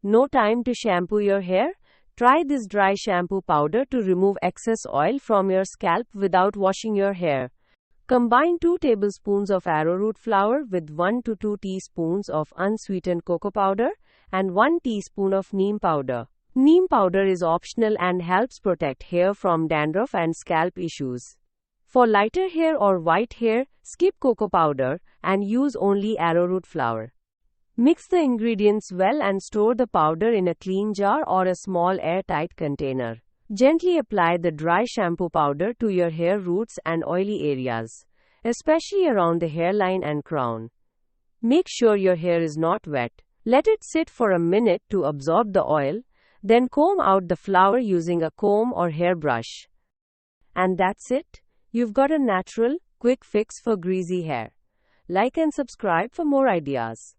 No time to shampoo your hair? Try this dry shampoo powder to remove excess oil from your scalp without washing your hair. Combine 2 tablespoons of arrowroot flour with 1 to 2 teaspoons of unsweetened cocoa powder and 1 teaspoon of neem powder. Neem powder is optional and helps protect hair from dandruff and scalp issues. For lighter hair or white hair, skip cocoa powder and use only arrowroot flour. Mix the ingredients well and store the powder in a clean jar or a small airtight container. Gently apply the dry shampoo powder to your hair roots and oily areas, especially around the hairline and crown. Make sure your hair is not wet. Let it sit for a minute to absorb the oil, then comb out the flour using a comb or hairbrush. And that's it. You've got a natural, quick fix for greasy hair. Like and subscribe for more ideas.